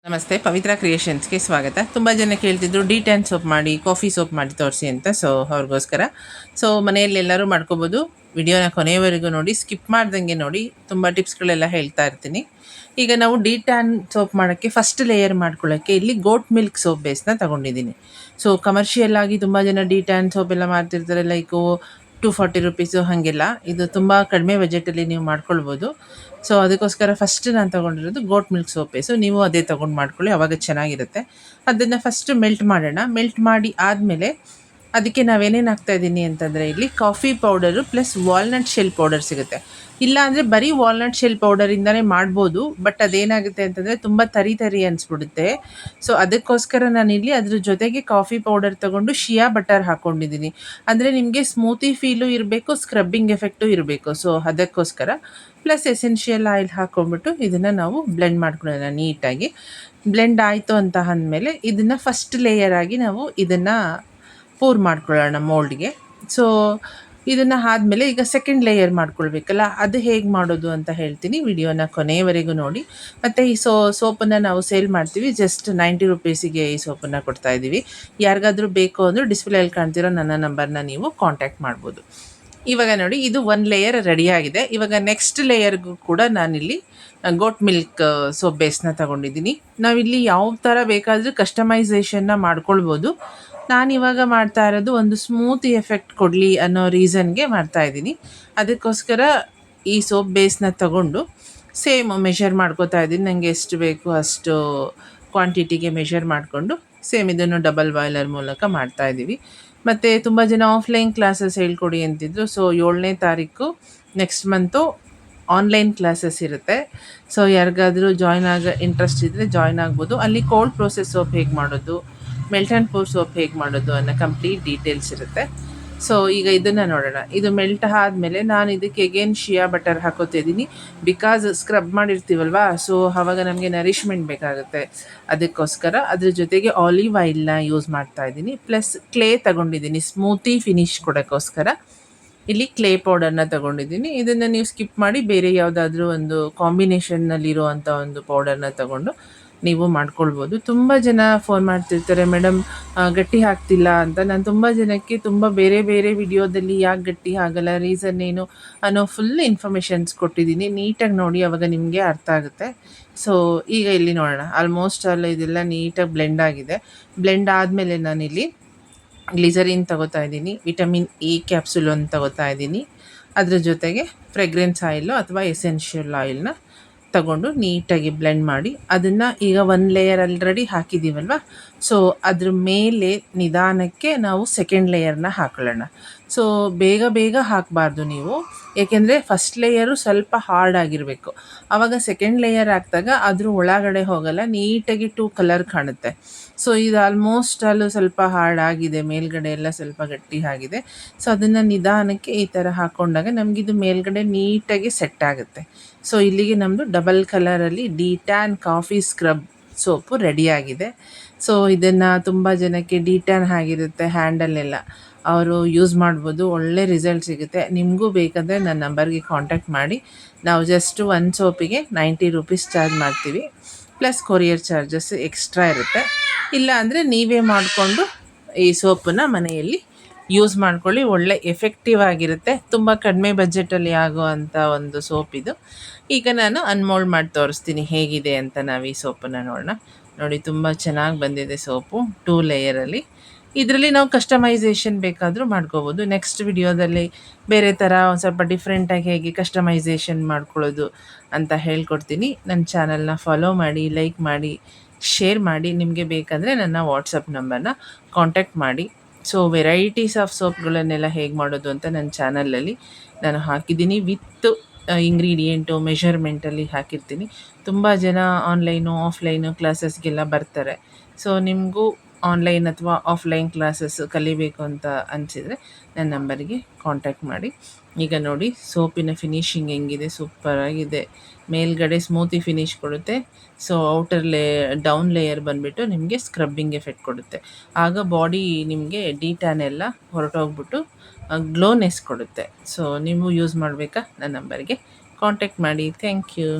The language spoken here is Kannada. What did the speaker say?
ನಮಸ್ತೆ, ಪವಿತ್ರ ಕ್ರಿಯೇಷನ್ಸ್ಗೆ ಸ್ವಾಗತ. ತುಂಬ ಜನ ಕೇಳ್ತಿದ್ರು ಡಿ10 ಸೋಪ್ ಮಾಡಿ, ಕಾಫಿ ಸೋಪ್ ಮಾಡಿ ತೋರಿಸಿ ಅಂತ. ಸೊ ಅವ್ರಿಗೋಸ್ಕರ ಮನೆಯಲ್ಲಿ ಎಲ್ಲರೂ ಮಾಡ್ಕೋಬೋದು. ವಿಡಿಯೋನ ಕೊನೆಯವರೆಗೂ ನೋಡಿ, ಸ್ಕಿಪ್ ಮಾಡ್ದಂಗೆ ನೋಡಿ. ತುಂಬ ಟಿಪ್ಸ್ಗಳೆಲ್ಲ ಹೇಳ್ತಾ ಇರ್ತೀನಿ. ಈಗ ನಾವು ಡಿ10 ಸೋಪ್ ಮಾಡೋಕ್ಕೆ ಫಸ್ಟ್ ಲೇಯರ್ ಮಾಡ್ಕೊಳ್ಳೋಕ್ಕೆ ಇಲ್ಲಿ ಗೋಟ್ ಮಿಲ್ಕ್ ಸೋಪ್ ಬೇಸ್ನ ತೊಗೊಂಡಿದ್ದೀನಿ. ಸೊ ಕಮರ್ಷಿಯಲ್ ಆಗಿ ತುಂಬ ಜನ ಡಿ10 ಸೋಪ್ ಎಲ್ಲ ಮಾಡ್ತಿರ್ತಾರೆ, ಲೈಕು 240 ರುಪೀಸು ಹಾಗೆಲ್ಲ. ಇದು ತುಂಬ ಕಡಿಮೆ ಬಜೆಟಲ್ಲಿ ನೀವು ಮಾಡ್ಕೊಳ್ಬೋದು. ಸೊ ಅದಕ್ಕೋಸ್ಕರ ಫಸ್ಟ್ ನಾನು ತೊಗೊಂಡಿರೋದು ಗೋಟ್ ಮಿಲ್ಕ್ ಸೋಪ್ ಬೇಸು. ನೀವು ಅದೇ ತೊಗೊಂಡು ಮಾಡ್ಕೊಳ್ಳಿ, ಆವಾಗ ಚೆನ್ನಾಗಿರುತ್ತೆ. ಅದನ್ನು ಫಸ್ಟ್ ಮೆಲ್ಟ್ ಮಾಡೋಣ. ಮೆಲ್ಟ್ ಮಾಡಿ ಆದಮೇಲೆ ಅದಕ್ಕೆ ನಾವೇನೇನು ಹಾಕ್ತಾಯಿದ್ದೀನಿ ಅಂತಂದರೆ, ಇಲ್ಲಿ coffee powder plus walnut shell powder ಸಿಗುತ್ತೆ. ಇಲ್ಲ ಅಂದರೆ ಬರೀ ವಾಲ್ನಟ್ ಶೆಲ್ ಪೌಡರಿಂದನೇ ಮಾಡ್ಬೋದು, ಬಟ್ ಅದೇನಾಗುತ್ತೆ ಅಂತಂದರೆ ತುಂಬ ತರಿ ಅನಿಸ್ಬಿಡುತ್ತೆ. ಸೊ ಅದಕ್ಕೋಸ್ಕರ ನಾನಿಲ್ಲಿ ಅದ್ರ ಜೊತೆಗೆ ಕಾಫಿ ಪೌಡರ್ ತೊಗೊಂಡು ಶಿಯಾ ಬಟರ್ ಹಾಕ್ಕೊಂಡಿದ್ದೀನಿ. ಅಂದರೆ ನಿಮಗೆ ಸ್ಮೂತಿ ಫೀಲು ಇರಬೇಕು, ಸ್ಕ್ರಬ್ಬಿಂಗ್ ಎಫೆಕ್ಟು ಇರಬೇಕು. ಸೊ ಅದಕ್ಕೋಸ್ಕರ ಪ್ಲಸ್ ಎಸೆನ್ಷಿಯಲ್ ಆಯಿಲ್ ಹಾಕ್ಕೊಂಡ್ಬಿಟ್ಟು ಇದನ್ನು ನಾವು ಬ್ಲೆಂಡ್ ಮಾಡ್ಕೊಳ್ಳೋಣ ನೀಟಾಗಿ. ಬ್ಲೆಂಡ್ ಆಯಿತು ಅಂತ ಅಂದಮೇಲೆ ಇದನ್ನು ಫಸ್ಟ್ ಲೇಯರ್ ಆಗಿ ನಾವು ಇದನ್ನು ಪೂರ್ ಮಾಡ್ಕೊಳ್ಳೋಣ ಮೋಲ್ಡ್ಗೆ. ಸೊ ಇದನ್ನು ಆದಮೇಲೆ ಈಗ ಸೆಕೆಂಡ್ ಲೇಯರ್ ಮಾಡ್ಕೊಳ್ಬೇಕಲ್ಲ, ಅದು ಹೇಗೆ ಮಾಡೋದು ಅಂತ ಹೇಳ್ತೀನಿ. ವಿಡಿಯೋನ ಕೊನೆಯವರೆಗೂ ನೋಡಿ. ಮತ್ತು ಈ ಸೋಪನ್ನು ನಾವು ಸೇಲ್ ಮಾಡ್ತೀವಿ, ಜಸ್ಟ್ 90 ರುಪೀಸಿಗೆ ಈ ಸೋಪನ್ನು ಕೊಡ್ತಾಯಿದ್ದೀವಿ. ಯಾರಿಗಾದರೂ ಬೇಕು ಅಂದರೆ ಡಿಸ್ಪ್ಲೇಯಲ್ಲಿ ಕಾಣ್ತಿರೋ ನನ್ನ ನಂಬರ್ನ ನೀವು ಕಾಂಟ್ಯಾಕ್ಟ್ ಮಾಡ್ಬೋದು. ಇವಾಗ ನೋಡಿ, ಇದು 1 ಲೇಯರ್ ರೆಡಿಯಾಗಿದೆ. ಇವಾಗ ನೆಕ್ಸ್ಟ್ ಲೇಯರ್ಗೂ ಕೂಡ ನಾನಿಲ್ಲಿ ಗೋಟ್ ಮಿಲ್ಕ್ ಸೋಪ್ ಬೇಸ್ನ ತೊಗೊಂಡಿದ್ದೀನಿ. ನಾವಿಲ್ಲಿ ಯಾವ ಥರ ಬೇಕಾದರೂ ಕಸ್ಟಮೈಸೇಷನ್ನ ಮಾಡ್ಕೊಳ್ಬೋದು. ನಾನಿವಾಗ ಮಾಡ್ತಾ ಇರೋದು ಒಂದು ಸ್ಮೂತಿ ಎಫೆಕ್ಟ್ ಕೊಡಲಿ ಅನ್ನೋ ರೀಸನ್ಗೆ ಮಾಡ್ತಾಯಿದ್ದೀನಿ. ಅದಕ್ಕೋಸ್ಕರ ಈ ಸೋಪ್ ಬೇಸ್ನ ತಗೊಂಡು ಸೇಮ್ ಮೆಷರ್ ಮಾಡ್ಕೋತಾ ಇದ್ದೀನಿ. ನನಗೆ ಎಷ್ಟು ಬೇಕು ಅಷ್ಟು ಕ್ವಾಂಟಿಟಿಗೆ ಮೆಷರ್ ಮಾಡಿಕೊಂಡು ಸೇಮ್ ಇದನ್ನು ಡಬಲ್ ಬಾಯ್ಲರ್ ಮೂಲಕ ಮಾಡ್ತಾಯಿದ್ದೀವಿ. ಮತ್ತು ತುಂಬ ಜನ ಆಫ್ಲೈನ್ ಕ್ಲಾಸಸ್ ಹೇಳ್ಕೊಡಿ ಅಂತಿದ್ರು. ಸೊ 7ನೇ ತಾರೀಕು ನೆಕ್ಸ್ಟ್ ಮಂತು ಆನ್ಲೈನ್ ಕ್ಲಾಸಸ್ ಇರುತ್ತೆ. ಸೊ ಯಾರಿಗಾದರೂ ಜಾಯ್ನ್ ಆಗೋ ಇಂಟ್ರೆಸ್ಟ್ ಇದ್ದರೆ ಜಾಯ್ನ್ ಆಗ್ಬೋದು. ಅಲ್ಲಿ ಕೋಲ್ಡ್ ಪ್ರೋಸೆಸ್ ಸೋಪ್ ಹೇಗೆ ಮಾಡೋದು, ಮೆಲ್ಟ್ ಆ್ಯಂಡ್ ಪೋರ್ ಸೋಪ್ ಹೇಗೆ ಮಾಡೋದು ಅನ್ನೋ ಕಂಪ್ಲೀಟ್ ಡೀಟೇಲ್ಸ್ ಇರುತ್ತೆ. ಸೊ ಈಗ ಇದನ್ನು ನೋಡೋಣ. ಇದು ಮೆಲ್ಟ್ ಆದಮೇಲೆ ನಾನು ಇದಕ್ಕೆ ಎಗೇನ್ ಶಿಯಾ ಬಟರ್ ಹಾಕೋತಿದ್ದೀನಿ. ಬಿಕಾಸ್ ಸ್ಕ್ರಬ್ ಮಾಡಿರ್ತೀವಲ್ವ, ಸೊ ಆವಾಗ ನಮಗೆ ನರಿಷ್ಮೆಂಟ್ ಬೇಕಾಗುತ್ತೆ. ಅದಕ್ಕೋಸ್ಕರ ಅದ್ರ ಜೊತೆಗೆ ಆಲಿವ್ ಆಯಿಲ್ನ ಯೂಸ್ ಮಾಡ್ತಾಯಿದ್ದೀನಿ. ಪ್ಲಸ್ ಕ್ಲೇ ತಗೊಂಡಿದ್ದೀನಿ ಸ್ಮೂತಿ ಫಿನಿಶ್ ಕೊಡೋಕ್ಕೋಸ್ಕರ. ಇಲ್ಲಿ ಕ್ಲೇ ಪೌಡರ್ನ ತೊಗೊಂಡಿದ್ದೀನಿ. ಇದನ್ನು ನೀವು ಸ್ಕಿಪ್ ಮಾಡಿ ಬೇರೆ ಯಾವುದಾದ್ರೂ ಒಂದು ಕಾಂಬಿನೇಷನ್ನಲ್ಲಿರೋ ಅಂಥ ಒಂದು ಪೌಡರ್ನ ತೊಗೊಂಡು ನೀವು ಮಾಡ್ಕೊಳ್ಬೋದು. ತುಂಬ ಜನ ಫೋನ್ ಮಾಡ್ತಿರ್ತಾರೆ, ಮೇಡಮ್ ಗಟ್ಟಿ ಆಗ್ತಿಲ್ಲ ಅಂತ. ನಾನು ತುಂಬ ಜನಕ್ಕೆ ತುಂಬ ಬೇರೆ ಬೇರೆ ವಿಡಿಯೋದಲ್ಲಿ ಯಾಕೆ ಗಟ್ಟಿ ಆಗಲ್ಲ, ರೀಸನ್ ಏನು ಅನ್ನೋ ಫುಲ್ ಇನ್ಫಾರ್ಮೇಷನ್ಸ್ ಕೊಟ್ಟಿದ್ದೀನಿ. ನೀಟಾಗಿ ನೋಡಿ, ಆವಾಗ ನಿಮಗೆ ಅರ್ಥ ಆಗುತ್ತೆ. ಸೊ ಈಗ ಇಲ್ಲಿ ನೋಡೋಣ. ಆಲ್ಮೋಸ್ಟ್ ಇದೆಲ್ಲ ನೀಟಾಗಿ ಬ್ಲೆಂಡ್ ಆಗಿದೆ. ಬ್ಲೆಂಡ್ ಆದಮೇಲೆ ನಾನಿಲ್ಲಿ ಗ್ಲಿಸರಿನ್ ತಗೋತಾ ಇದ್ದೀನಿ, ವಿಟಮಿನ್ ಇ ಕ್ಯಾಪ್ಸುಲ್ ಒಂದು ತಗೋತಾ ಇದ್ದೀನಿ. ಅದ್ರ ಜೊತೆಗೆ ಫ್ರೆಗ್ರೆನ್ಸ್ ಆಯಿಲು ಅಥವಾ ಎಸೆನ್ಷಿಯಲ್ ಆಯಿಲ್ನ ತಗೊಂಡು ನೀಟಾಗಿ ಬ್ಲೆಂಡ್ ಮಾಡಿ ಅದನ್ನು ಈಗ 1 ಲೇಯರ್ ಆಲ್ರೆಡಿ ಹಾಕಿದ್ದೀವಲ್ವ, ಸೊ ಅದ್ರ ಮೇಲೆ ನಿಧಾನಕ್ಕೆ ನಾವು ಸೆಕೆಂಡ್ ಲೇಯರ್ನ ಹಾಕೊಳ್ಳೋಣ. ಸೊ ಬೇಗ ಬೇಗ ಹಾಕಬಾರ್ದು ನೀವು, ಏಕೆಂದರೆ ಫಸ್ಟ್ ಲೇಯರು ಸ್ವಲ್ಪ ಹಾರ್ಡ್ ಆಗಿರಬೇಕು. ಆವಾಗ ಸೆಕೆಂಡ್ ಲೇಯರ್ ಹಾಕಿದಾಗ ಅದ್ರ ಒಳಗಡೆ ಹೋಗಲ್ಲ, ನೀಟಾಗಿ 2 ಕಲರ್ ಕಾಣುತ್ತೆ. ಸೊ ಇದು ಆಲ್ಮೋಸ್ಟ್ ಸ್ವಲ್ಪ ಹಾರ್ಡ್ ಆಗಿದೆ, ಮೇಲ್ಗಡೆ ಎಲ್ಲ ಸ್ವಲ್ಪ ಗಟ್ಟಿ ಆಗಿದೆ. ಸೊ ಅದನ್ನು ನಿಧಾನಕ್ಕೆ ಈ ಥರ ಹಾಕ್ಕೊಂಡಾಗ ನಮಗಿದು ಮೇಲ್ಗಡೆ ನೀಟಾಗಿ ಸೆಟ್ ಆಗುತ್ತೆ. ಸೊ ಇಲ್ಲಿಗೆ ನಮ್ಮದು ಡಬಲ್ ಕಲರಲ್ಲಿ ಡಿ10 ಕಾಫಿ ಸ್ಕ್ರಬ್ ಸೋಪು ರೆಡಿಯಾಗಿದೆ. ಸೊ ಇದನ್ನು ತುಂಬ ಜನಕ್ಕೆ ಡಿ10 ಆಗಿರುತ್ತೆ ಹ್ಯಾಂಡಲ್ಲೆಲ್ಲ, ಅವರು ಯೂಸ್ ಮಾಡ್ಬೋದು, ಒಳ್ಳೆ ರಿಸಲ್ಟ್ ಸಿಗುತ್ತೆ. ನಿಮಗೂ ಬೇಕಂದರೆ ನನ್ನ ನಂಬರ್ಗೆ ಕಾಂಟ್ಯಾಕ್ಟ್ ಮಾಡಿ. ನಾವು ಜಸ್ಟ್ 1 ಸೋಪಿಗೆ 90 ರುಪೀಸ್ ಚಾರ್ಜ್ ಮಾಡ್ತೀವಿ, ಪ್ಲಸ್ ಕೊರಿಯರ್ ಚಾರ್ಜಸ್ ಎಕ್ಸ್ಟ್ರಾ ಇರುತ್ತೆ. ಇಲ್ಲ ಅಂದರೆ ನೀವೇ ಮಾಡಿಕೊಂಡು ಈ ಸೋಪನ್ನು ಮನೆಯಲ್ಲಿ ಯೂಸ್ ಮಾಡ್ಕೊಳ್ಳಿ. ಒಳ್ಳೆ ಎಫೆಕ್ಟಿವ್ ಆಗಿರುತ್ತೆ. ತುಂಬ ಕಡಿಮೆ ಬಜೆಟಲ್ಲಿ ಆಗುವಂಥ ಒಂದು ಸೋಪ್ ಇದು. ಈಗ ನಾನು ಅನ್ಮೋಲ್ಡ್ ಮಾಡಿ ತೋರಿಸ್ತೀನಿ ಹೇಗಿದೆ ಅಂತ. ನಾವು ಈ ಸೋಪನ್ನು ನೋಡೋಣ. ನೋಡಿ, ತುಂಬ ಚೆನ್ನಾಗಿ ಬಂದಿದೆ ಸೋಪು 2 ಲೇಯರಲ್ಲಿ. ಇದರಲ್ಲಿ ನಾವು ಕಸ್ಟಮೈಸೇಷನ್ ಬೇಕಾದರೂ ಮಾಡ್ಕೋಬೋದು. ನೆಕ್ಸ್ಟ್ ವಿಡಿಯೋದಲ್ಲಿ ಬೇರೆ ಥರ ಒಂದು ಸ್ವಲ್ಪ ಡಿಫ್ರೆಂಟಾಗಿ ಹೇಗೆ ಕಸ್ಟಮೈಸೇಷನ್ ಮಾಡ್ಕೊಳ್ಳೋದು ಅಂತ ಹೇಳ್ಕೊಡ್ತೀನಿ. ನನ್ನ ಚಾನಲ್ನ ಫಾಲೋ ಮಾಡಿ, ಲೈಕ್ ಮಾಡಿ, ಶೇರ್ ಮಾಡಿ. ನಿಮಗೆ ಬೇಕಂದರೆ ನನ್ನ ವಾಟ್ಸಪ್ ನಂಬರ್ನ ಕಾಂಟ್ಯಾಕ್ಟ್ ಮಾಡಿ. ಸೊ ವೆರೈಟೀಸ್ ಆಫ್ ಸೋಪ್ಗಳನ್ನೆಲ್ಲ ಹೇಗೆ ಮಾಡೋದು ಅಂತ ನನ್ನ ಚಾನಲಲ್ಲಿ ನಾನು ಹಾಕಿದ್ದೀನಿ. ವಿತ್ ಇಂಗ್ರೀಡಿಯೆಂಟು ಮೆಷರ್ಮೆಂಟಲ್ಲಿ ಹಾಕಿರ್ತೀನಿ. ತುಂಬ ಜನ ಆನ್ಲೈನು ಆಫ್ಲೈನು ಕ್ಲಾಸಸ್ಗೆಲ್ಲ ಬರ್ತಾರೆ. ಸೊ ನಿಮಗೂ ಆನ್ಲೈನ್ ಅಥವಾ ಆಫ್ಲೈನ್ ಕ್ಲಾಸಸ್ ಕಲಿಬೇಕು ಅಂತ ಅನಿಸಿದರೆ ನನ್ನ ನಂಬರಿಗೆ ಕಾಂಟ್ಯಾಕ್ಟ್ ಮಾಡಿ. ಈಗ ನೋಡಿ ಸೋಪಿನ ಫಿನಿಶಿಂಗ್ ಹೆಂಗಿದೆ, ಸೂಪರಾಗಿದೆ. ಮೇಲ್ಗಡೆ ಸ್ಮೂತಿ ಫಿನಿಶ್ ಕೊಡುತ್ತೆ. ಸೊ ಔಟರ್ ಡೌನ್ ಲೇಯರ್ ಬಂದುಬಿಟ್ಟು ನಿಮಗೆ ಸ್ಕ್ರಬ್ಬಿಂಗ್ ಎಫೆಕ್ಟ್ ಕೊಡುತ್ತೆ. ಆಗ ಬಾಡಿ ನಿಮಗೆ ಡಿ10 ಎಲ್ಲ ಹೊರಟೋಗ್ಬಿಟ್ಟು ಗ್ಲೋನೆಸ್ ಕೊಡುತ್ತೆ. ಸೊ ನೀವು ಯೂಸ್ ಮಾಡಬೇಕಾ, ನನ್ನ ನಂಬರ್ಗೆ ಕಾಂಟ್ಯಾಕ್ಟ್ ಮಾಡಿ. Thank you.